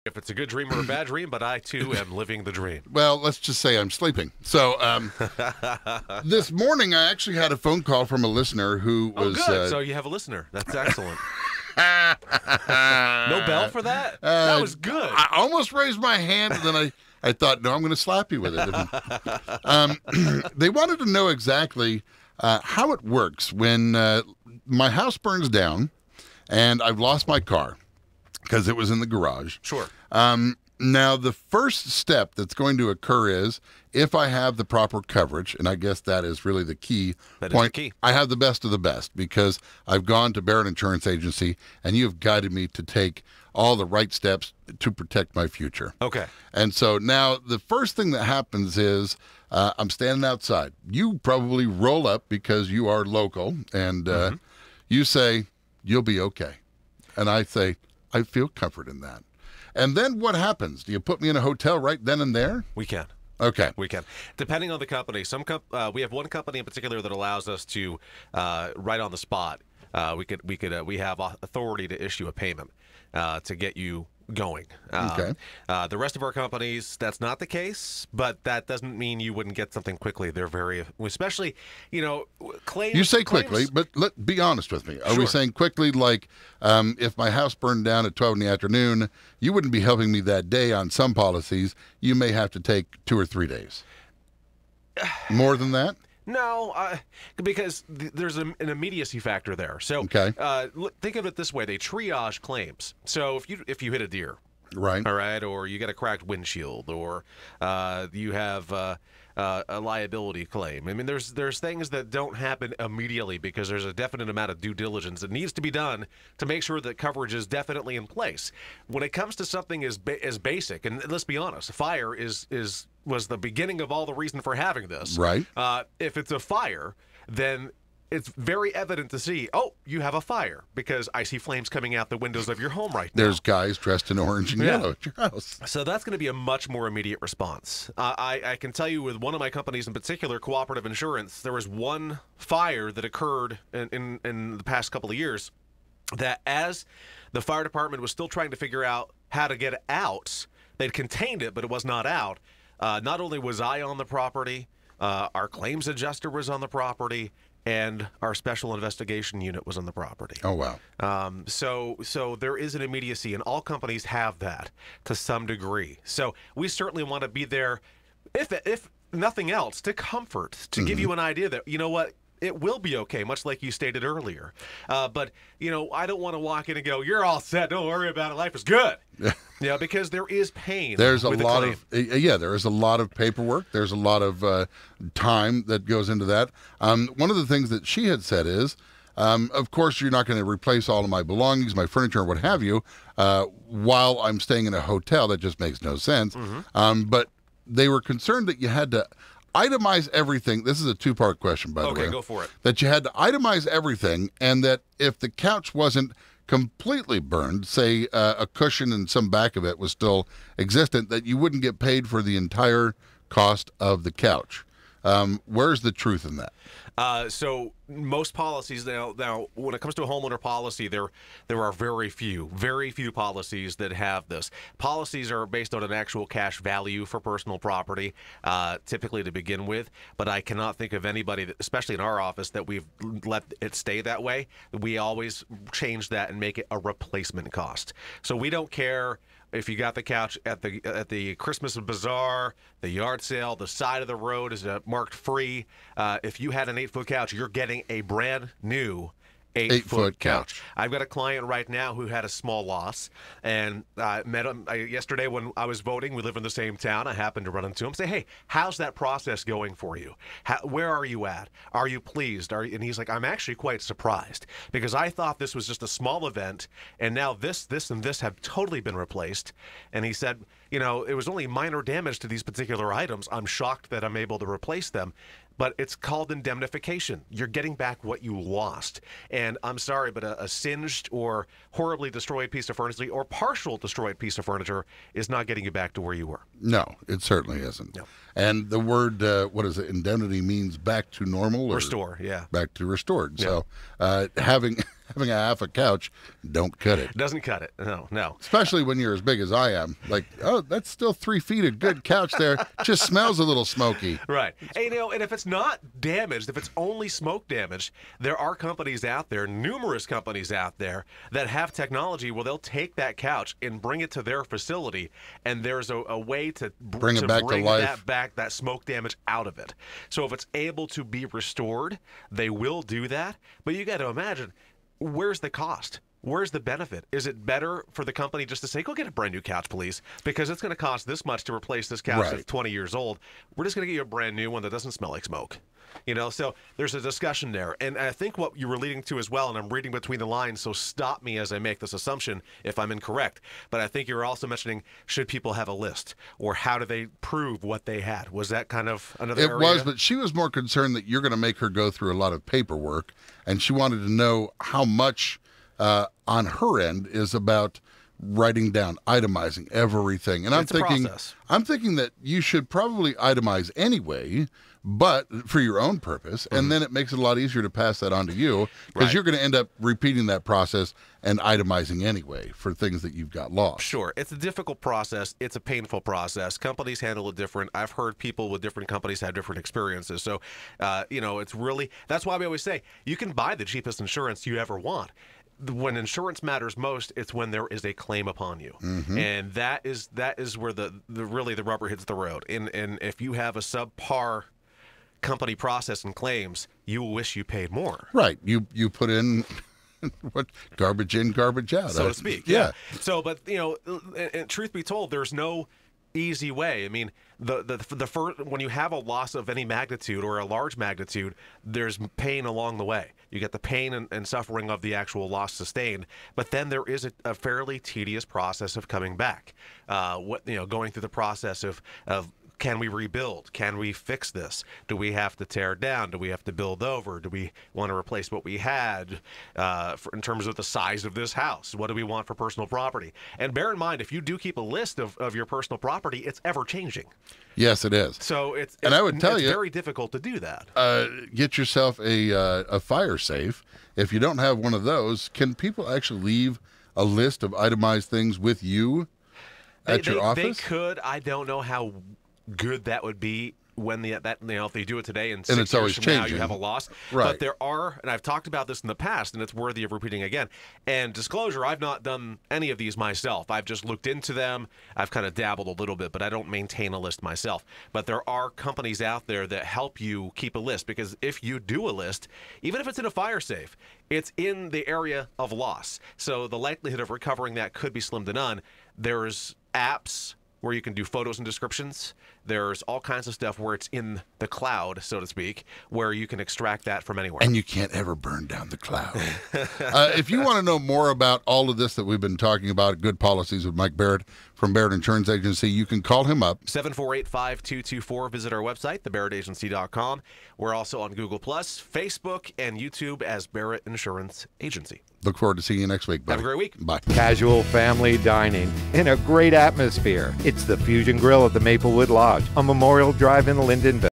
if it's a good dream or a bad dream, but I too am living the dream. Well, let's just say I'm sleeping. So this morning I actually had a phone call from a listener who was... Oh, good. So you have a listener. That's excellent. No bell for that? That was good. I almost raised my hand, and then I thought, no, I'm going to slap you with it. They wanted to know exactly how it works when my house burns down and I've lost my car because it was in the garage. Sure. Now, the first step that's going to occur is if I have the proper coverage, and I guess that is really the key point. Is the key. I have the best of the best because I've gone to Barrett Insurance Agency, and you have guided me to take all the right steps to protect my future. Okay. And so now the first thing that happens is I'm standing outside. You probably roll up because you are local, and you say, you'll be okay. And I say, I feel comfort in that. And then what happens? Do you put me in a hotel right then and there? We can. Okay. We can. Depending on the company. We have one company in particular that allows us to, right on the spot, we have authority to issue a payment to get you going. Okay. The rest of our companies, that's not the case, but that doesn't mean you wouldn't get something quickly. They're very, especially, claims. You say quickly, but be honest with me. Are we saying quickly like if my house burned down at 12 in the afternoon, you wouldn't be helping me that day on some policies. You may have to take 2 or 3 days. More than that? No, because there's an immediacy factor there. So think of it this way: they triage claims. So if you hit a deer, right, all right, or you get a cracked windshield, or you have a liability claim. I mean, there's things that don't happen immediately because there's a definite amount of due diligence that needs to be done to make sure that coverage is definitely in place. When it comes to something as basic, and let's be honest, fire was the beginning of all the reason for having this. Right. If it's a fire, then it's very evident to see, oh, you have a fire because I see flames coming out the windows of your home right now. There's guys dressed in orange and yellow at your house. So that's going to be a much more immediate response. I can tell you with one of my companies in particular, Cooperative Insurance, there was one fire that occurred in the past couple of years that as the fire department was still trying to figure out how to get it out, they'd contained it, but it was not out. Not only was I on the property, our claims adjuster was on the property, and our special investigation unit was on the property. Oh, wow. So there is an immediacy, and all companies have that to some degree. So we certainly want to be there, if nothing else, to comfort, to give you an idea that, you know what, it will be okay, much like you stated earlier. But, I don't want to walk in and go, you're all set, don't worry about it, life is good. Because there is pain. There's a lot there is a lot of paperwork. There's a lot of time that goes into that. One of the things that she had said is, of course, you're not going to replace all of my belongings, my furniture, and what have you, while I'm staying in a hotel. That just makes no sense. But they were concerned that you had to itemize everything. This is a two-part question, by the way. Okay, go for it. That you had to itemize everything, and that if the couch wasn't completely burned, say a cushion and some back of it was still existent, that you wouldn't get paid for the entire cost of the couch. Where's the truth in that? So most policies now, when it comes to a homeowner policy, there are very few policies that have this. Policies are based on an actual cash value for personal property, typically to begin with. But I cannot think of anybody, especially in our office, that we've let it stay that way. We always change that and make it a replacement cost. So we don't care if you got the couch at the Christmas bazaar, the yard sale, the side of the road is marked free. If you had an 8-foot couch, you're getting a brand new 8-foot couch. I've got a client right now who had a small loss, and I met him yesterday when I was voting. We live in the same town. I happened to run into him, say, hey, how's that process going for you? Where are you at? Are you pleased? And he's like, I'm actually quite surprised because I thought this was just a small event, and now this, and this have totally been replaced. And he said, it was only minor damage to these particular items. I'm shocked that I'm able to replace them. But it's called indemnification. You're getting back what you lost. And I'm sorry, but a singed or horribly destroyed piece of furniture or partial destroyed piece of furniture is not getting you back to where you were. No, it certainly isn't. No. And the word, what is it, indemnity means back to normal? Or restore, yeah. Back to restored. Yeah. So having having a half a couch don't cut it. Doesn't cut it. No. Especially when you're as big as I am. Like, oh, that's still 3 feet of good couch there. Just smells a little smoky. Right. And, and if it's not damaged, if it's only smoke damaged, there are companies out there, numerous companies out there, that have technology where they'll take that couch and bring it to their facility, and there's a way to bring it back to life. that smoke damage out of it. So if it's able to be restored, they will do that. But you got to imagine, where's the cost? Where's the benefit? Is it better for the company just to say, go get a brand new couch, please, because it's going to cost this much to replace this couch that's 20 years old. We're just going to get you a brand new one that doesn't smell like smoke. So there's a discussion there. And I think what you were leading to as well, and I'm reading between the lines, so stop me as I make this assumption if I'm incorrect, but I think you were also mentioning, should people have a list, or how do they prove what they had? Was that kind of another area? It was, but she was more concerned that you're going to make her go through a lot of paperwork, and she wanted to know how much on her end is about writing down, itemizing everything. And I'm thinking that you should probably itemize anyway, but for your own purpose, and then it makes it a lot easier to pass that on to you, because you're going to end up repeating that process and itemizing anyway for things that you've got lost. Sure. It's a difficult process. It's a painful process. Companies handle it different. I've heard people with different companies have different experiences. So, it's really, that's why we always say, you can buy the cheapest insurance you ever want. When insurance matters most, it's when there is a claim upon you, and that is where the really the rubber hits the road. And if you have a subpar company process and claims, you will wish you paid more. Right. You put in what garbage in, garbage out, so to speak. Yeah. So, but and truth be told, there's no easy way. I mean, the first, when you have a loss of any magnitude or a large magnitude, there's pain along the way. You get the pain and suffering of the actual loss sustained, but then there is a fairly tedious process of coming back. Going through the process of can we rebuild? Can we fix this? Do we have to tear down? Do we have to build over? Do we want to replace what we had in terms of the size of this house? What do we want for personal property? And bear in mind, if you do keep a list of your personal property, it's ever changing. Yes, it is. So it's I would tell you, very difficult to do that. Get yourself a fire safe. If you don't have one of those, can people actually leave a list of itemized things with you at your office? They could. I don't know how good that would be when if they do it today and 6 it's years always from changing. now you have a loss. Right. But there are, and I've talked about this in the past, and it's worthy of repeating again. And disclosure, I've not done any of these myself. I've just looked into them. I've kind of dabbled a little bit, but I don't maintain a list myself. But there are companies out there that help you keep a list, because if you do a list, even if it's in a fire safe, it's in the area of loss. So the likelihood of recovering that could be slim to none. There's apps where you can do photos and descriptions. There's all kinds of stuff where it's in the cloud, so to speak, where you can extract that from anywhere. And you can't ever burn down the cloud. If you want to know more about all of this that we've been talking about, Good Policies with Mike Barrett from Barrett Insurance Agency, you can call him up. 748-5224. Visit our website, thebarrettagency.com. We're also on Google+, Facebook, and YouTube as Barrett Insurance Agency. Look forward to seeing you next week, buddy. Have a great week. Bye. Casual family dining in a great atmosphere. It's the Fusion Grill at the Maplewood Lodge on Memorial Drive in Lyndonville.